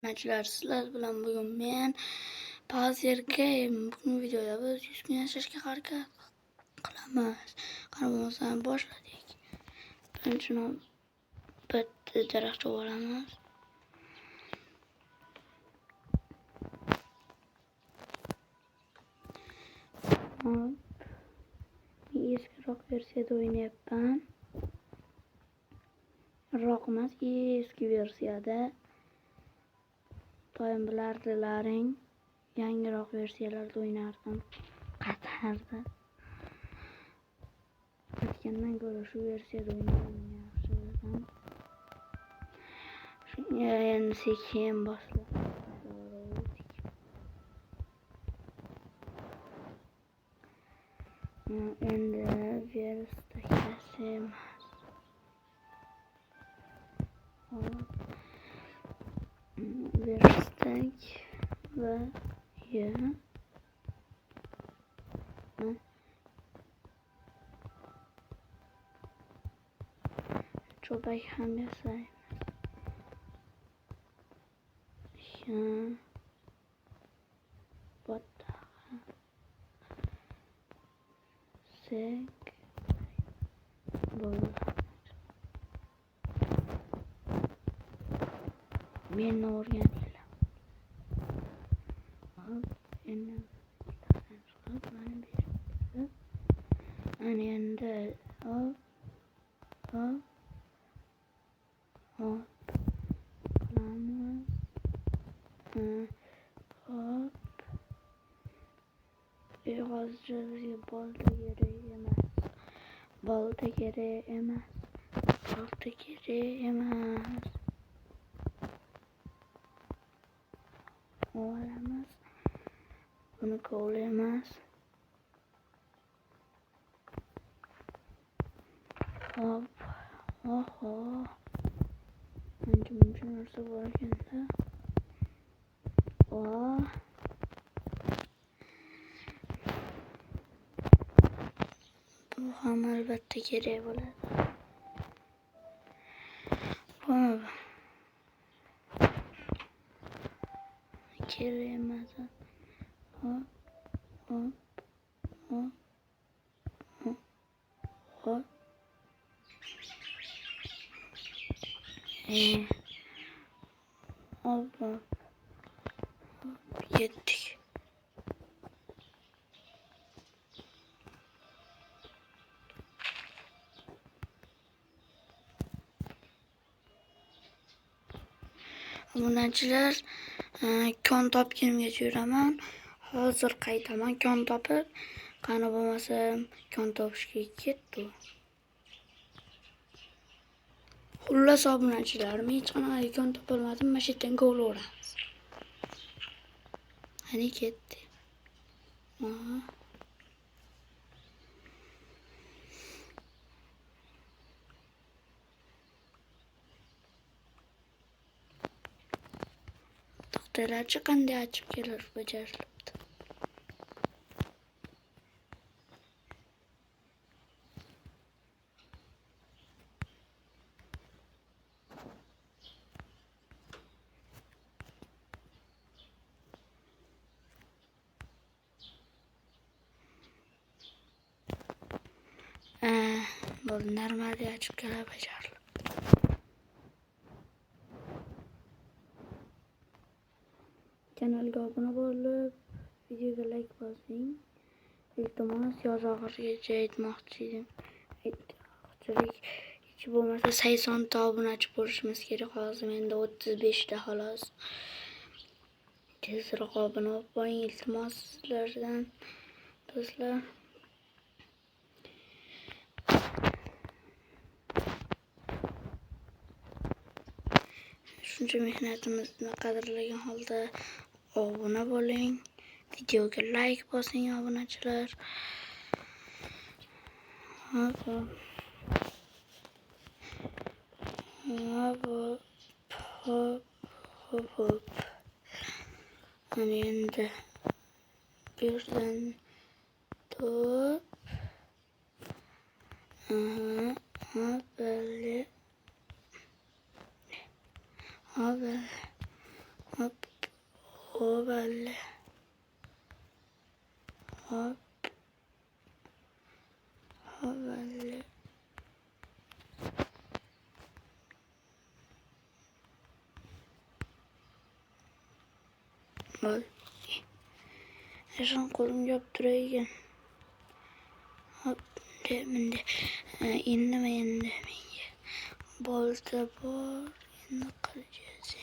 Nachilar, sizlar bilan bugun men Pazerga bugun videoda biz 100 kun yashashga harakat qilamiz. Qani bo'lmasa boshladik. Birinchi bitta daraxt olamiz. Eskiroq versiyada o'ynayapman. Roq emas, eski versiyada. Doim bilardilaring, yangiroq versiyalarda o'ynardim. Qatarda. Aytgandan ko'ra shu versiyada o'ynayman yaxshi dedim. Shunga endi sekin boshladik. Endi versda kasemiz. Verstak ve ya çoğbek ham yasaymiz. Botaqa sek bo'ladi. Meni o'rganinglar. Endi ana endi hop qilamiz. Hop. Hozircha bizga bolta kerak emas. Bolta kerak emas. Bolta kerak emas. Olamiz. Buni kovlaymiz. Hop. Oho. Ancha muncha narsa bor ekanda. Bu ham albatta kerak bo'ladi. Hop. Kerak emas. Hop. Hop. Hop. Hop. Hop. Yetdik. Obunachilar, kon topganimgacha yuraman. Hozir qaytaman kon topib. Qani bo'lmasa kon topishga ketdi. Xullas obunachilar, men hech qanaqa kon topolmadim. Mana shu yerdan kovlaveramiz. Qani ketdi. Taqdirlarcha qanday achib kelar bajarilibdi. Bu normalde açıp kelar bajarilibdi. Kanalga obuna bo'lib, videoga like bosing. Iltimos, yoz oxirigacha aytmoqchi edim. Hech bo'lmasa 80 ta obunachi bo'lishimiz kerak. Hozir menda 35 ta xolos. Tezroq obuna bo'lib qo'ying, iltimos sizlardan do'stlar. Shuncha mehnatimizni qadrlagan holda obuna bo'ling. Videoga like bosing obunachilar. Hop. Ana endi bu yerdan top. Böyle. Hop. O böyle. Hop. O böyle. Böyle. Eşan kolum yaptırayım. Hop. Mende. Indime. Bolta bor. Indi qilacağız.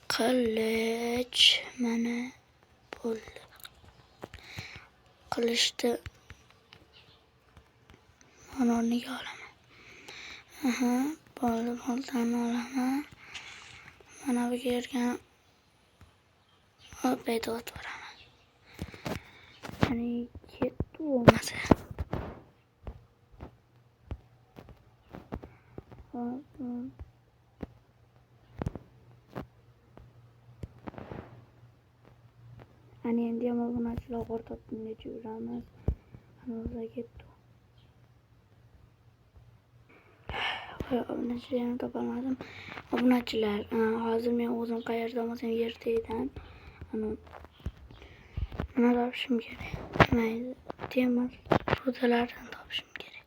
Kılıç. Mana bo'ldi. Qilichni mana o'rniga olaman. Bo'ldi. Boltani olaman. Mana bu yerga hop aytib o'tiraman. Ya'ni ketdi bo'lmasa. Hani endi ham obunachilar ortotib necha yuramiz. Hanuzga ketdi. Obunachilarni topolmadim. Obunachilar, hozir men o'zim qayerda bo'lsam yerdaman. Nima topishim kerak? Mayli, temir rudalardan topishim kerak.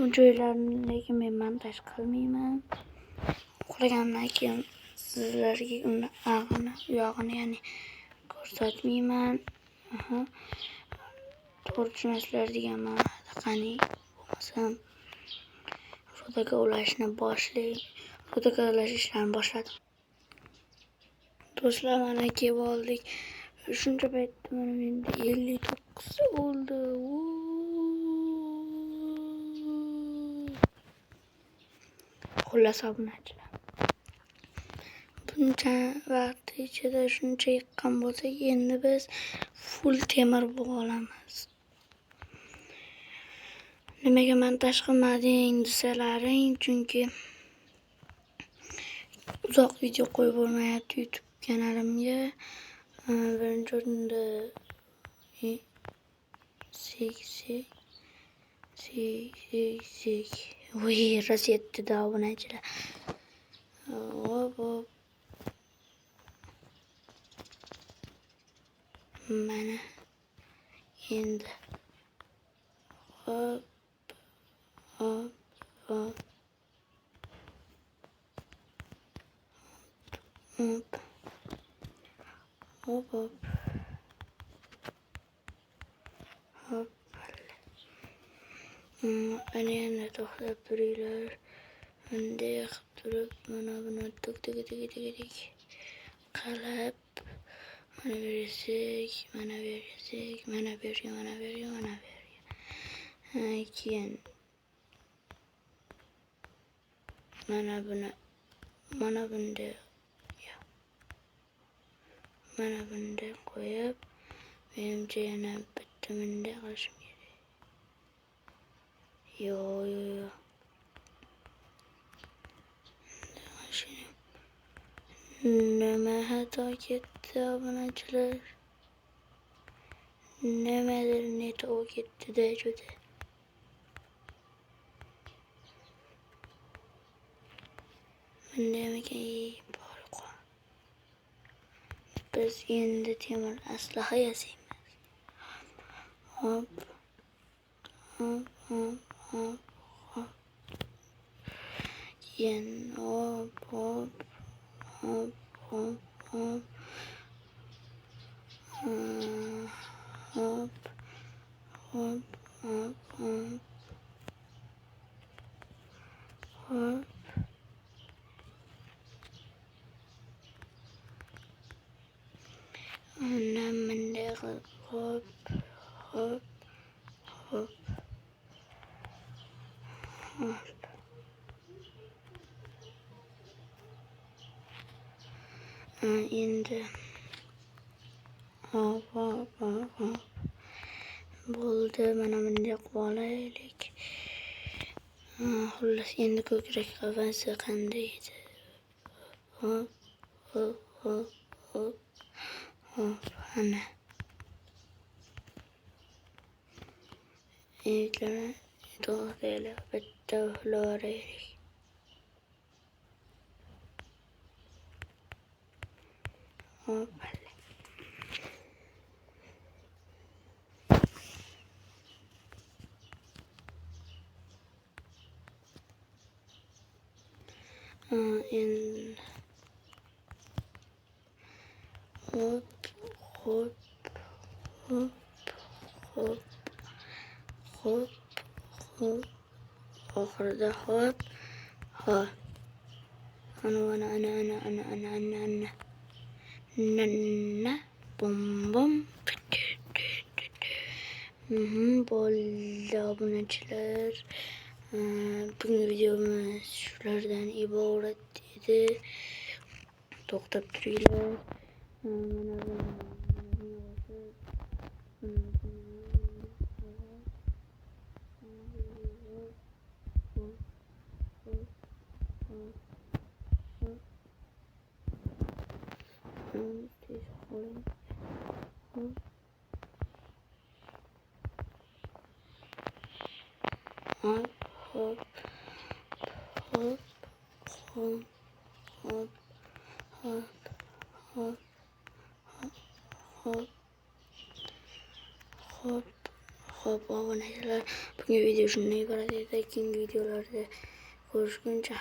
U joylarni lekin men montaj qilmayman. Uxlagandan keyin sizlarga uni uyog'ini ya'ni ko'rsatmayman. To'g'ri tushunasizlar deganman. Qani bo'lmasam rudaga ulashni boshlayman. Rudaga ulash ishlarini boshladim. Do'stlar, mana kelib oldik. Shuncha paytda mana menda 59 bo'ldi. Xullas obunachilar. Buncha vaqt ichida shuncha yiqqan bo'lsak, endi biz full temir bog'olamiz. Nimaga montaj qilmading desalaring, chunki uzoq video qo'yib bo'lmayapti YouTube kanalimga. Birinchi o'rinda Voy, rosetda obunachilar. Hop. Mana endi hop. Ana yana to'xtab turinglar. Bunday qilib turib, mana buni tik qalab mana bersak, mana bergan. Keyin mana bunday qo'yib, menimcha yana bitta bunday qilishim kerak. Yo. Nima xato ketdi obunachilar? Nimadir neto ketdi-da juda. Bunday bor qo'y. Biz endi temir aslaha yasaymiz. Hop. Keyin hop. Endi hop. Bo'ldi, mana bunday qilib olaylik. Xullas, endi ko'krak qafasi qanday edi? Hop. Ana. To'g'ri, bitta uxlaylik. Hop. In hop hop hop hop hop hop oxirida hop hop ana bum bum bo'ldi obunachilar. Bugungi videomiz shulardan iborat edi. To'xtab turinglar. Hop hop hop hop hop hop hop hop hop hop obunachilar. Bugungi video shundan iborat edi. Keyingi videolarda ko'rishguncha